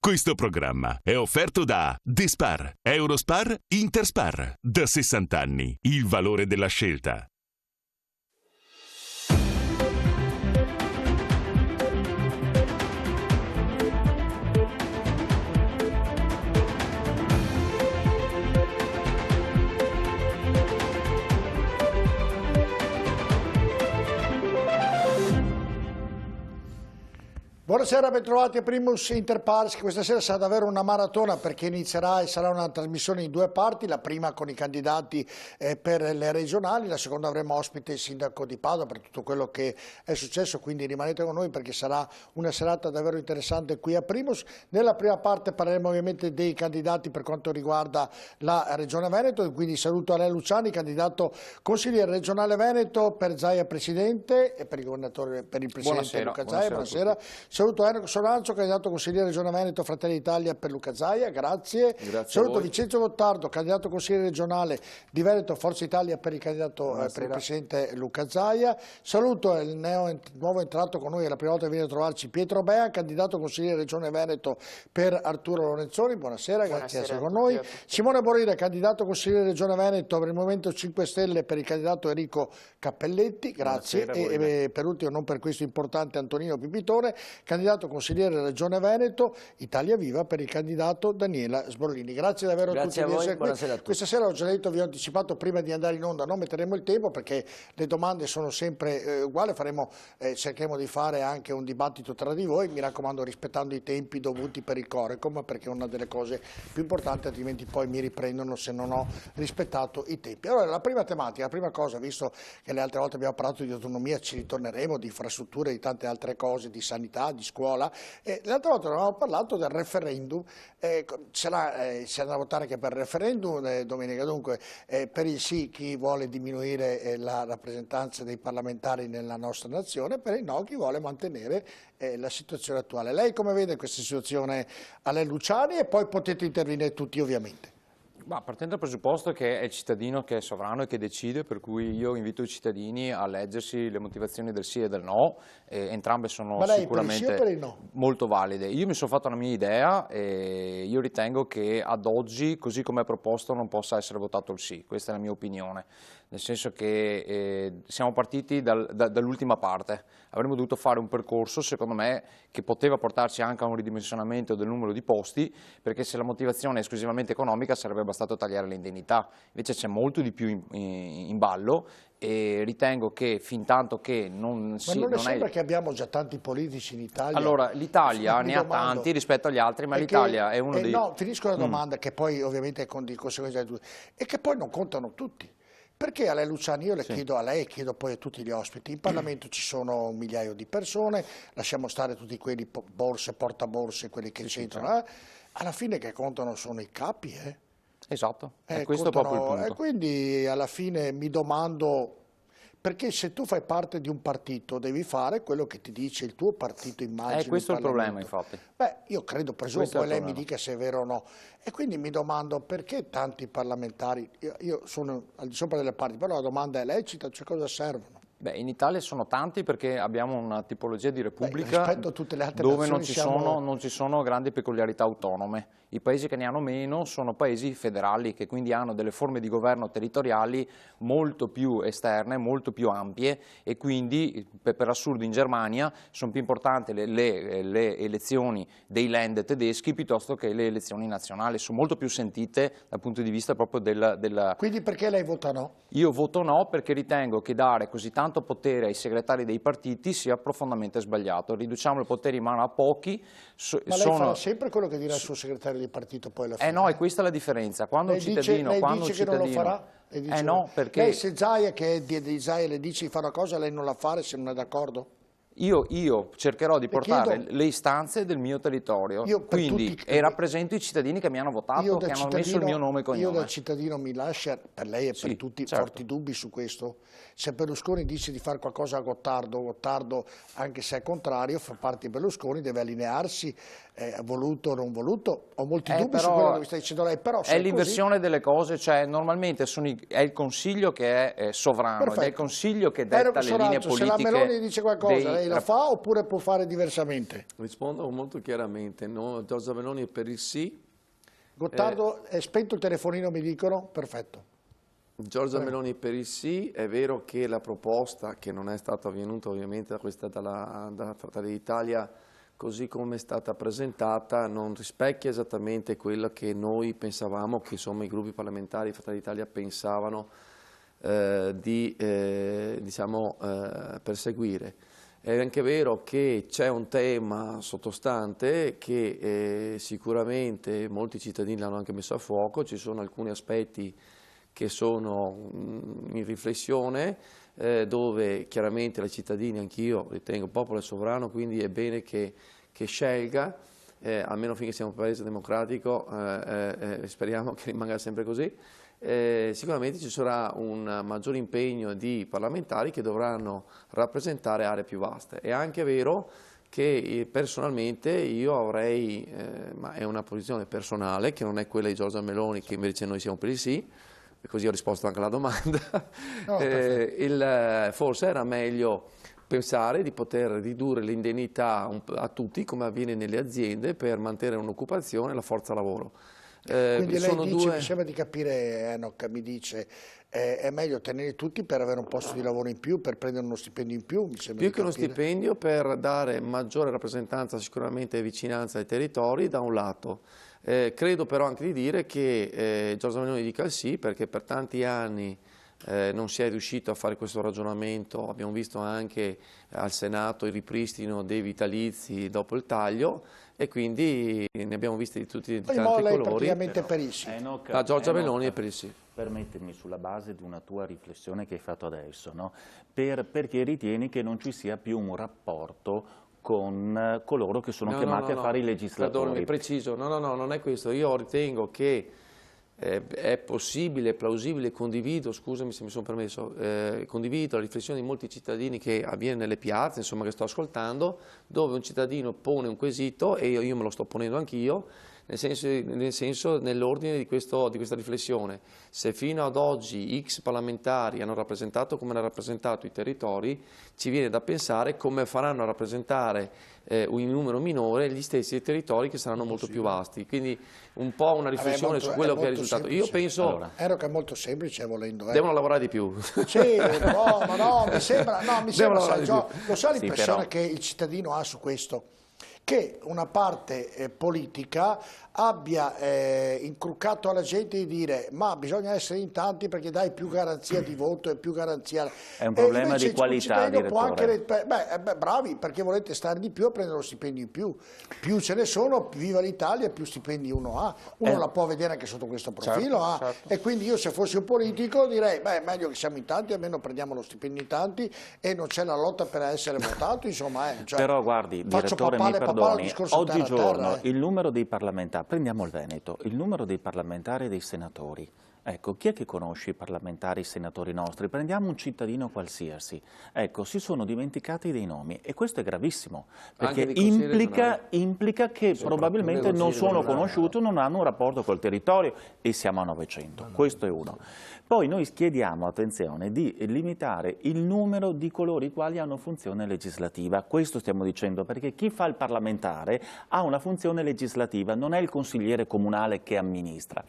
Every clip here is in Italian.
Questo programma è offerto da Despar, Eurospar, Interspar. Da 60 anni, il valore della scelta. Buonasera, bentrovati a Primus Inter Pares, che questa sera sarà davvero una maratona perché inizierà e sarà una trasmissione in due parti, la prima con i candidati per le regionali, la seconda avremo ospite il sindaco di Padova per tutto quello che è successo, quindi rimanete con noi perché sarà una serata davvero interessante qui a Primus. Nella prima parte parleremo ovviamente dei candidati per quanto riguarda la Regione Veneto, quindi saluto Alain Luciani, candidato consigliere regionale Veneto per Zaia Presidente e per il governatore, per il Presidente Luca Zaia. Buonasera. Saluto Enrico Soranzo, candidato consigliere regionale Veneto Fratelli d'Italia per Luca Zaia, grazie. Saluto Vincenzo Gottardo, candidato consigliere regionale di Veneto Forza Italia per il candidato per il Presidente Luca Zaia. Saluto il nuovo entrato con noi, è la prima volta che viene a trovarci, Pietro Bea, candidato consigliere regione Veneto per Arturo Lorenzoni. Buonasera, grazie di essere con noi. Simone Borire, candidato consigliere regione Veneto per il Movimento 5 Stelle per il candidato Enrico Cappelletti, grazie. E per ultimo, non per questo importante, Antonino Pipitone, candidato consigliere Regione Veneto, Italia Viva per il candidato Daniela Sborlini. Grazie davvero a tutti di essere qui. Questa sera ho già detto, vi ho anticipato prima di andare in onda, non metteremo il tempo perché le domande sono sempre uguali, cercheremo di fare anche un dibattito tra di voi, mi raccomando rispettando i tempi dovuti per il Corecom, perché è una delle cose più importanti, altrimenti poi mi riprendono se non ho rispettato i tempi. Allora, la prima tematica, la prima cosa, visto che le altre volte abbiamo parlato di autonomia, ci ritorneremo, di infrastrutture, di tante altre cose, di sanità, di scuola. L'altra volta avevamo parlato del referendum, si andrà a votare che per il referendum domenica, dunque per il sì chi vuole diminuire la rappresentanza dei parlamentari nella nostra nazione, per il no chi vuole mantenere la situazione attuale. Lei come vede questa situazione, Alain Luciani, e poi potete intervenire tutti ovviamente. Ma partendo dal presupposto che è il cittadino che è sovrano e che decide, per cui io invito i cittadini a leggersi le motivazioni del sì e del no, entrambe sono sicuramente molto valide. Io mi sono fatto una mia idea e io ritengo che ad oggi, così come è proposto, non possa essere votato il sì, questa è la mia opinione, nel senso che siamo partiti dall'ultima parte, avremmo dovuto fare un percorso, secondo me, che poteva portarci anche a un ridimensionamento del numero di posti, perché se la motivazione è esclusivamente economica sarebbe bastato tagliare le indennità, invece c'è molto di più in ballo e ritengo che fin tanto che non si... Ma non sembra che abbiamo già tanti politici in Italia? Allora, l'Italia ne ha tanti rispetto agli altri, ma l'Italia è uno dei... No, finisco la domanda, che poi ovviamente è di conseguenza di tutti, e che poi non contano tutti. Perché Alain Luciani, io le chiedo a lei e chiedo poi a tutti gli ospiti, in Parlamento ci sono 1 migliaio di persone, lasciamo stare tutti quelli borse, portaborse, quelli che c'entrano, alla fine che contano sono i capi, Esatto, questo è proprio il punto. E quindi alla fine mi domando, perché se tu fai parte di un partito devi fare quello che ti dice il tuo partito, immagino. Questo è il problema, infatti. Beh, io credo, presumo, poi lei mi dica se è vero o no. E quindi mi domando perché tanti parlamentari, io sono al di sopra delle parti, però la domanda è lecita, cioè cosa servono? Beh, in Italia sono tanti perché abbiamo una tipologia di repubblica rispetto a tutte le altre dove nazioni non ci sono grandi peculiarità autonome. I paesi che ne hanno meno sono paesi federali che quindi hanno delle forme di governo territoriali molto più esterne, molto più ampie e quindi per assurdo in Germania sono più importanti le elezioni dei Länder tedeschi piuttosto che le elezioni nazionali, sono molto più sentite dal punto di vista proprio della... Quindi perché lei vota no? Io voto no perché ritengo che dare così tanto potere ai segretari dei partiti sia profondamente sbagliato. Riduciamo il potere in mano a pochi. Ma lei farà sempre quello che dirà il suo segretario di partito poi alla fine? No, e questa è la differenza. Quando lei dice che non lo farà? No, perché... Lei se Zaia, che è di Zaia, le dice di fare una cosa, lei non la fa se non è d'accordo? Io cercherò di portare le istanze del mio territorio, quindi rappresento i cittadini che mi hanno votato, che hanno messo il mio nome e cognome. Io da cittadino mi lascia, per lei e per tutti, forti dubbi su questo. Se Berlusconi dice di fare qualcosa a Gottardo, anche se è contrario, fa parte di Berlusconi, deve allinearsi, voluto o non voluto. Ho molti dubbi su quello che mi sta dicendo lei, però è l'inversione delle cose, cioè normalmente è il Consiglio che è sovrano, ed è il Consiglio che detta le linee politiche. Se la Meloni dice qualcosa, lei lei la fa oppure può fare diversamente? Rispondo molto chiaramente, no? Giorgia Meloni è per il sì. Gottardo, è spento il telefonino, mi dicono? Perfetto. Giorgia Meloni per il sì, è vero che la proposta, che non è stata avvenuta ovviamente da Fratelli d'Italia, così come è stata presentata, non rispecchia esattamente quello che noi pensavamo, che insomma i gruppi parlamentari di Fratelli d'Italia pensavano di perseguire. È anche vero che c'è un tema sottostante che sicuramente molti cittadini l'hanno anche messo a fuoco, ci sono alcuni aspetti che sono in riflessione, dove chiaramente i cittadini, anch'io ritengo, il popolo è sovrano, quindi è bene che scelga, almeno finché siamo un paese democratico, speriamo che rimanga sempre così. Sicuramente ci sarà un maggiore impegno di parlamentari che dovranno rappresentare aree più vaste. È anche vero che personalmente io avrei, ma è una posizione personale, che non è quella di Giorgia Meloni, che invece noi siamo per il sì, così ho risposto anche alla domanda, forse era meglio pensare di poter ridurre l'indennità a tutti, come avviene nelle aziende, per mantenere un'occupazione e la forza lavoro. Quindi lei dice, mi sembra di capire, Enoch, mi dice, è meglio tenere tutti per avere un posto di lavoro in più, per prendere uno stipendio in più? Più che uno stipendio, per dare maggiore rappresentanza sicuramente e vicinanza ai territori, da un lato. Credo però anche di dire che Giorgia Meloni dica il sì, perché per tanti anni non si è riuscito a fare questo ragionamento. Abbiamo visto anche al Senato il ripristino dei vitalizi dopo il taglio, e quindi ne abbiamo visti di tutti i tanti colori. Praticamente per il sì. La Giorgia Meloni è per il sì. Permettimi, sulla base di una tua riflessione che hai fatto adesso, no? Perché ritieni che non ci sia più un rapporto con coloro che sono chiamati a fare i legislatori? Perdonami, preciso, no, non è questo. Io ritengo che è possibile, plausibile, condivido, scusami se mi sono permesso, condivido la riflessione di molti cittadini che avviene nelle piazze, insomma, che sto ascoltando, dove un cittadino pone un quesito, e io me lo sto ponendo anch'io, nell'ordine di questa riflessione. Se fino ad oggi X parlamentari hanno rappresentato come hanno rappresentato i territori, ci viene da pensare come faranno a rappresentare un numero minore gli stessi territori, che saranno molto più vasti. Quindi un po' una riflessione su quello che è il risultato. Semplice. Io penso... Ero che è molto semplice, volendo. Devono lavorare di più. Sì, no, mi sembra lo sa l'impressione che il cittadino ha su questo? Che una parte politica abbia incruccato alla gente di dire ma bisogna essere in tanti perché dai più garanzia di voto e più garanzia. È un problema di qualità, direttore. Bravi, perché volete stare di più a prendere lo stipendio in più. Più ce ne sono, viva l'Italia, più stipendi uno ha. Uno la può vedere anche sotto questo profilo. Certo. E quindi io, se fossi un politico, direi beh, è meglio che siamo in tanti, almeno prendiamo lo stipendio in tanti e non c'è la lotta per essere votato, insomma. Però guardi, direttore, mi perdoni, oggigiorno il numero dei parlamentari, prendiamo il Veneto, il numero dei parlamentari e dei senatori. Ecco, chi è che conosce i parlamentari e i senatori nostri? Prendiamo un cittadino qualsiasi. Ecco, si sono dimenticati dei nomi, e questo è gravissimo, perché implica che probabilmente non sono conosciuti, non hanno un rapporto col territorio, e siamo a 900. Questo è uno. Poi noi chiediamo, attenzione, di limitare il numero di coloro i quali hanno funzione legislativa. Questo stiamo dicendo, perché chi fa il parlamentare ha una funzione legislativa, non è il consigliere comunale che amministra.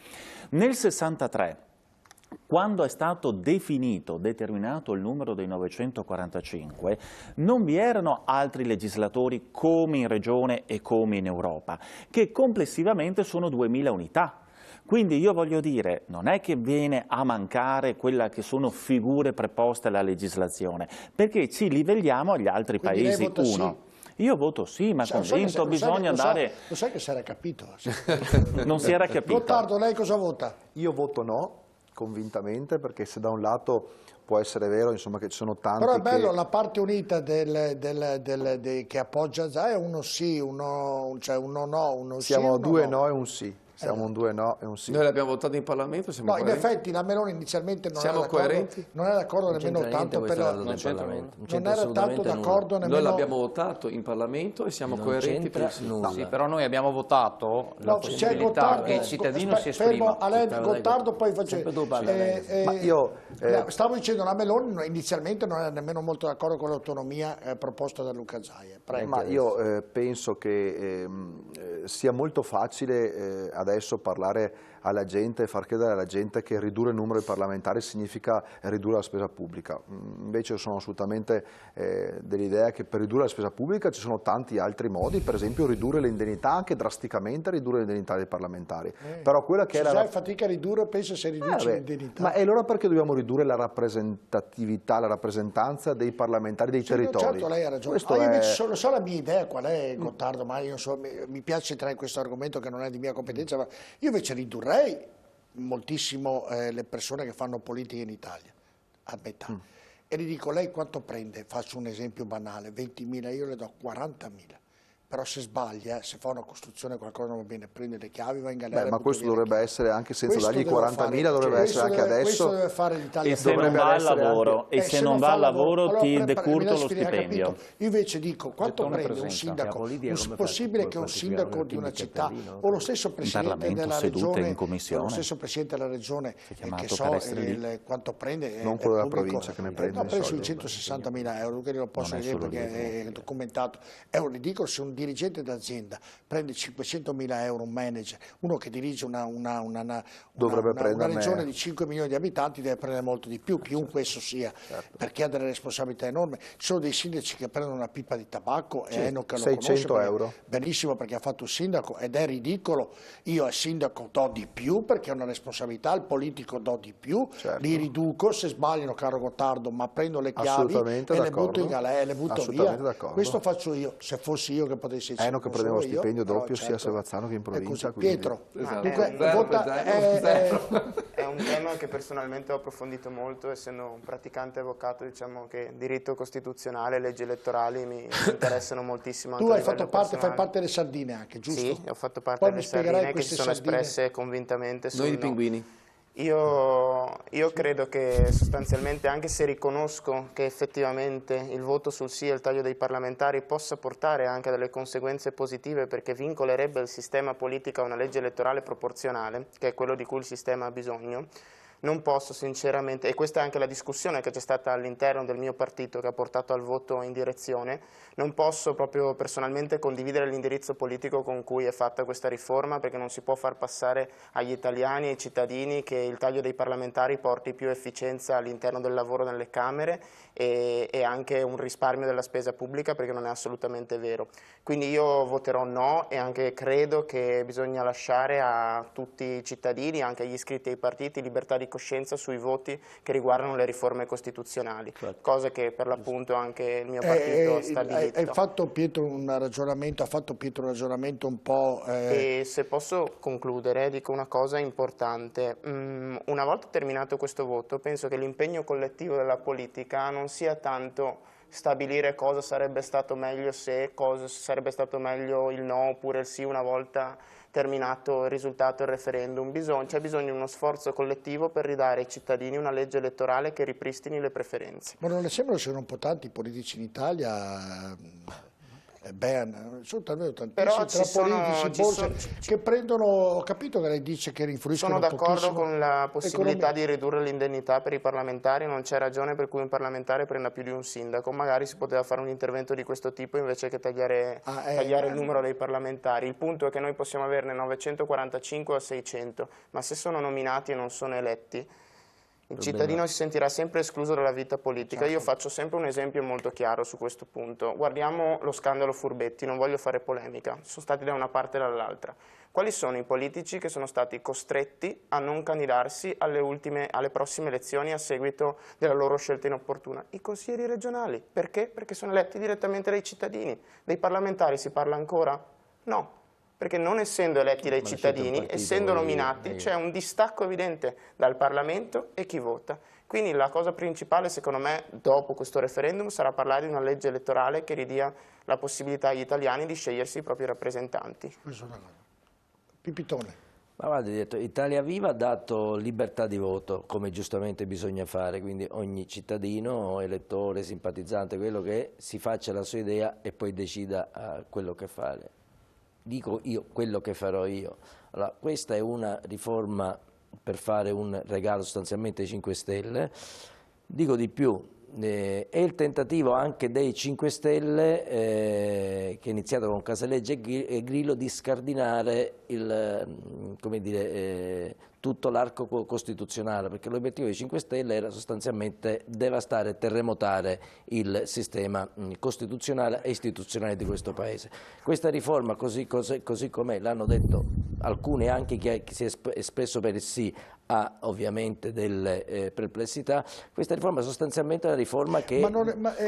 Nel 63, quando è stato determinato il numero dei 945, non vi erano altri legislatori come in Regione e come in Europa, che complessivamente sono 2000 unità. Quindi io voglio dire, non è che viene a mancare quella che sono figure preposte alla legislazione, perché ci livelliamo agli altri paesi. Uno. Sì. Io voto sì, ma convinto bisogna andare... Lo sai che si era capito? Non si era capito. Gottardo, lei cosa vota? Io voto no, convintamente, perché se da un lato può essere vero, insomma, che ci sono tanti. Però è bello, la parte unita che appoggia già è uno sì, uno no, uno sì. Siamo due no e un sì. Siamo un 2 no e un sì. Noi l'abbiamo votato in Parlamento, siamo coerenti. In effetti la Meloni inizialmente non era d'accordo nemmeno tanto per non era tanto d'accordo nemmeno. Noi l'abbiamo votato in Parlamento e siamo coerenti per nulla. Sì, però noi abbiamo votato la possibilità che il cittadino si esprima. Fermo, Gottardo, poi faccio. Ma io Stavo dicendo, la Meloni inizialmente non era nemmeno molto d'accordo con l'autonomia proposta da Luca Zaia. Ma io penso che sia molto facile adesso parlare alla gente, far credere alla gente che ridurre il numero di parlamentari significa ridurre la spesa pubblica. Invece sono assolutamente dell'idea che per ridurre la spesa pubblica ci sono tanti altri modi, per esempio ridurre le indennità, anche drasticamente ridurre le indennità dei parlamentari. Però quella che era fatica a ridurre, penso se riduce l'indennità. Ma e allora perché dobbiamo ridurre la rappresentatività, la rappresentanza dei parlamentari dei territori? Certo, lei ha ragione. Io invece so la mia idea qual è, Gottardo, ma io mi piace entrare in questo argomento che non è di mia competenza, ma io invece ridurrei moltissimo le persone che fanno politica in Italia, a metà. E gli dico, lei quanto prende? Faccio un esempio banale, 20.000, io le do 40.000. Però se sbaglia, se fa una costruzione qualcosa non va bene, prende le chiavi, va in galera. Ma questo dovrebbe essere anche senza dargli 40.000, dovrebbe essere anche adesso. Questo deve fare l'Italia. E se non va al lavoro, e se non va al lavoro ti decurto lo stipendio. Io invece dico, quanto prende un sindaco? È possibile che un sindaco di una città o lo stesso presidente della regione, che so quanto prende, non quello della provincia che ne prende, ha preso sui 160.000 euro, che lo posso dire perché è documentato. È un ridicolo se un dirigente d'azienda prende 500.000 euro, un manager, uno che dirige una regione di 5 milioni di abitanti deve prendere molto di più, chiunque esso sia, perché ha delle responsabilità enormi. Ci sono dei sindaci che prendono una pipa di tabacco e Eno che lo 600 conosce euro. Benissimo perché ha fatto il sindaco ed è ridicolo. Io al sindaco do di più perché ho una responsabilità, al politico do di più, li riduco se sbagliano, caro Gottardo, ma prendo le chiavi e le butto in galera, le butto via. Questo faccio io, se fossi io che potessi Eno che prendeva stipendio doppio sia a Servazzano che in provincia. Pietro, è un tema che personalmente ho approfondito molto, essendo un praticante avvocato, diciamo che diritto costituzionale, leggi elettorali mi interessano moltissimo. Tu fai parte delle sardine anche, giusto? Sì, ho fatto parte delle sardine che si sono espresse convintamente sul Noi i pinguini. Io credo che sostanzialmente, anche se riconosco che effettivamente il voto sul sì e il taglio dei parlamentari possa portare anche delle conseguenze positive, perché vincolerebbe il sistema politico a una legge elettorale proporzionale, che è quello di cui il sistema ha bisogno, non posso sinceramente, e questa è anche la discussione che c'è stata all'interno del mio partito che ha portato al voto in direzione, non posso proprio personalmente condividere l'indirizzo politico con cui è fatta questa riforma, perché non si può far passare agli italiani e ai cittadini che il taglio dei parlamentari porti più efficienza all'interno del lavoro nelle Camere e anche un risparmio della spesa pubblica, perché non è assolutamente vero. Quindi io voterò no e anche credo che bisogna lasciare a tutti i cittadini, anche agli iscritti ai partiti, libertà di coscienza sui voti che riguardano le riforme costituzionali, cosa che per l'appunto anche il mio partito ha stabilito. Hai fatto Pietro un ragionamento, un po'... E se posso concludere, dico una cosa importante. Una volta terminato questo voto, penso che l'impegno collettivo della politica non sia tanto stabilire cosa sarebbe stato meglio se, cosa sarebbe stato meglio il no oppure il sì una volta terminato il risultato del referendum. C'è bisogno di uno sforzo collettivo per ridare ai cittadini una legge elettorale che ripristini le preferenze. Ma non le sembra che siano un po' tanti i politici in Italia? Sono tantissimi politici che prendono, ho capito che lei dice che influiscono pochissimo. Sono d'accordo con la possibilità di ridurre l'indennità per i parlamentari, non c'è ragione per cui un parlamentare prenda più di un sindaco, magari si poteva fare un intervento di questo tipo invece che tagliare il numero dei parlamentari. Il punto è che noi possiamo averne 945 o 600, ma se sono nominati e non sono eletti, il cittadino si sentirà sempre escluso dalla vita politica. Io faccio sempre un esempio molto chiaro su questo punto. Guardiamo lo scandalo Furbetti, non voglio fare polemica, sono stati da una parte e dall'altra. Quali sono i politici che sono stati costretti a non candidarsi alle prossime elezioni a seguito della loro scelta inopportuna? I consiglieri regionali. Perché? Perché sono eletti direttamente dai cittadini. Dei parlamentari si parla ancora? No. Perché non essendo eletti dai cittadini, essendo nominati, c'è un distacco evidente dal Parlamento e chi vota. Quindi la cosa principale, secondo me, dopo questo referendum, sarà parlare di una legge elettorale che ridia la possibilità agli italiani di scegliersi i propri rappresentanti. Pipitone. Ma guarda, detto, Italia Viva ha dato libertà di voto, come giustamente bisogna fare, quindi ogni cittadino, elettore, simpatizzante, quello che è, si faccia la sua idea e poi decida quello che fare. Dico io quello che farò io. Allora, questa è una riforma per fare un regalo sostanzialmente ai 5 Stelle. Dico di più, è il tentativo anche dei 5 Stelle, che è iniziato con Casaleggio e Grillo, di scardinare tutto l'arco costituzionale, perché l'obiettivo dei 5 Stelle era sostanzialmente devastare e terremotare il sistema costituzionale e istituzionale di questo Paese. Questa riforma, così com'è, l'hanno detto alcuni, anche chi si è espresso per il sì, ha ovviamente delle perplessità. Questa riforma è sostanzialmente una riforma che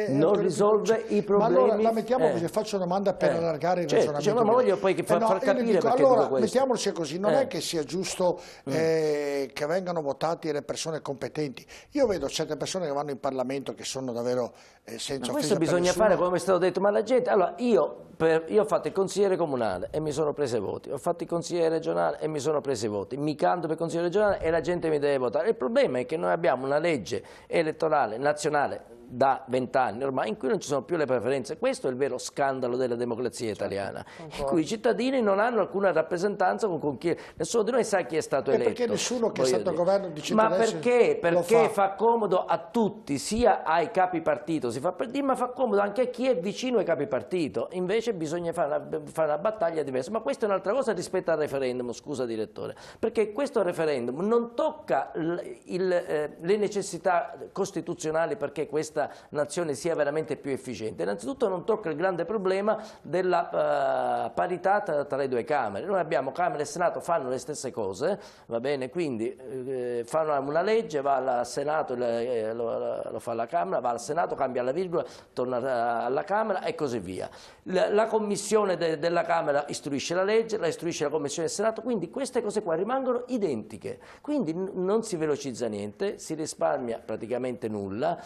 non risolve i problemi. Ma allora la mettiamo così, faccio una domanda per allargare il ragionamento. Ma voglio poi far capire perché allora, dico questo. Mettiamoci così, non è che sia giusto che vengano votati le persone competenti. Io vedo certe persone che vanno in Parlamento che sono davvero senza offesa. Questo bisogna fare, come è stato detto, ma la gente... Allora, io ho fatto il consigliere comunale e mi sono preso i voti, ho fatto il consigliere regionale e mi sono preso i voti, mi canto per consigliere regionale e la gente mi deve votare. Il problema è che noi abbiamo una legge elettorale nazionale da 20 anni ormai in cui non ci sono più le preferenze. Questo è il vero scandalo della democrazia italiana, in cui i cittadini non hanno alcuna rappresentanza con chi... Nessuno di noi sa chi è stato eletto. Perché nessuno che è stato al governo di Ma perché? Perché fa comodo a tutti, sia ai capi partito, si fa per dire, ma fa comodo anche a chi è vicino ai capi partito. Invece bisogna fare una battaglia diversa. Ma questa è un'altra cosa rispetto al referendum, scusa direttore, perché questo referendum non tocca le necessità costituzionali perché questa nazione sia veramente più efficiente. Innanzitutto non tocca il grande problema della parità tra le due Camere. Noi abbiamo Camera e Senato, fanno le stesse cose, va bene, quindi fanno una legge, va al Senato, lo fa la Camera, va al Senato, cambia la virgola, torna alla Camera e così via. La Commissione della Camera istruisce la legge, la istruisce la Commissione del Senato, quindi queste cose qua rimangono identiche, quindi non si velocizza niente, si risparmia praticamente nulla.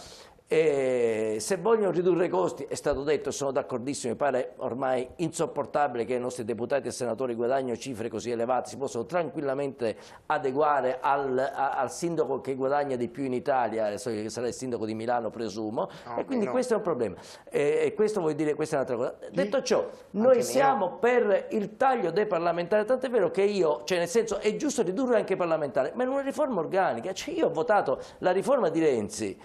E se vogliono ridurre i costi, è stato detto, sono d'accordissimo, mi pare ormai insopportabile che i nostri deputati e senatori guadagnino cifre così elevate, si possono tranquillamente adeguare al sindaco che guadagna di più in Italia, che sarà il sindaco di Milano presumo, e quindi questo è un problema. E questo vuol dire, questa è un'altra cosa. Detto ciò, noi siamo per il taglio dei parlamentari, tant'è vero che nel senso, è giusto ridurre anche i parlamentari, ma in una riforma organica. Cioè io ho votato la riforma di Renzi,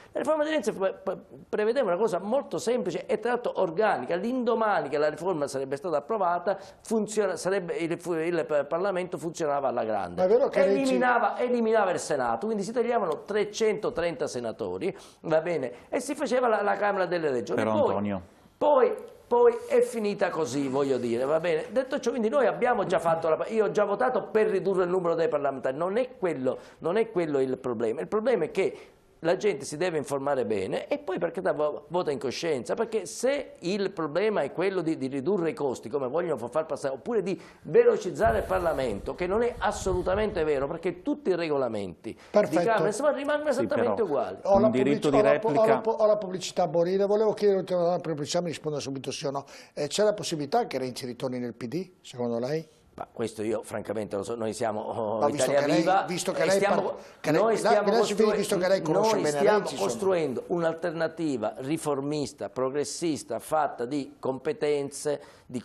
prevedeva una cosa molto semplice e tra l'altro organica. L'indomani che la riforma sarebbe stata approvata, il Parlamento funzionava alla grande. Eliminava il Senato, quindi si toglievano 330 senatori, va bene, e si faceva la Camera delle Regioni. Però Antonio... Poi è finita così, voglio dire, va bene. Detto ciò, quindi noi abbiamo già fatto, io ho già votato per ridurre il numero dei parlamentari, non è quello il problema. Il problema è che la gente si deve informare bene e poi perché vota in coscienza, perché se il problema è quello di ridurre i costi, come vogliono far passare, oppure di velocizzare il Parlamento, che non è assolutamente vero, perché tutti i regolamenti di Camera rimangono esattamente uguali. Ho la pubblicità a morire, volevo chiedere una pubblicità, mi risponda subito sì o no. C'è la possibilità che Renzi ritorni nel PD, secondo lei? Ma questo io francamente lo so, noi siamo Italia Viva, visto che lei conosce bene Renzi, stiamo costruendo un'alternativa riformista, progressista, fatta di competenze, di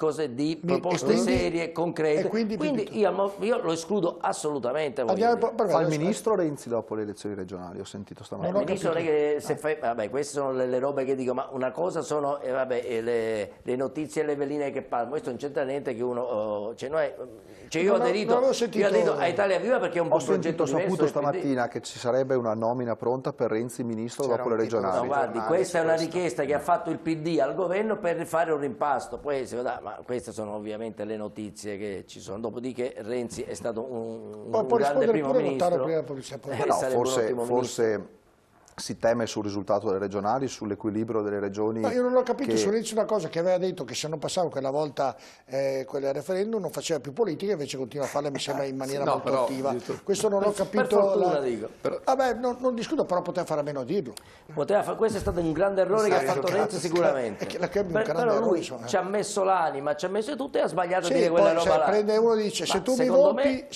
proposte serie, concrete, quindi io lo escludo assolutamente. Fa il ministro Renzi dopo le elezioni regionali, ho sentito stamattina. Il ministro non è che vabbè, queste sono le robe che dico, ma una cosa sono le notizie e le veline che parlano, questo non c'entra niente che uno... io ho aderito a Italia Viva perché è un buon progetto diverso. Ho saputo stamattina che ci sarebbe una nomina pronta per Renzi ministro dopo le regionali. No, guardi, questa è una richiesta che ha fatto il PD al governo per fare un rimpasto, poi ma queste sono ovviamente le notizie che ci sono, dopodiché Renzi è stato un grande primo ministro. Forse si teme sul risultato delle regionali, sull'equilibrio delle regioni. No, io non ho capito su Renzi una cosa, che aveva detto che se non passava quella volta quel referendum non faceva più politica, invece continua a farla, mi sembra, in maniera molto attiva. Questo non ho capito. Per fortuna, dico. Vabbè, non discuto, però poteva fare a meno a dirlo. Questo è stato un grande errore che ha fatto Renzi sicuramente. Però lui ci ha messo l'anima, ci ha messo tutto e ha sbagliato a dire quella roba là. Prende uno e dice, se tu mi voti,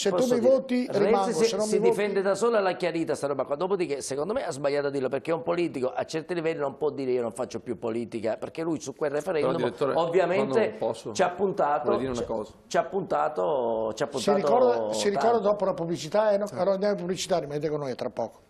rimango. Renzi si difende da solo e l'ha chiarita sta roba qua. Dopodiché, secondo me, ha sbagliato da dirlo, perché un politico a certi livelli non può dire io non faccio più politica, perché lui su quel referendum ovviamente ci ha puntato, si ricorda dopo la pubblicità, andiamo in pubblicità, rimanete con noi tra poco.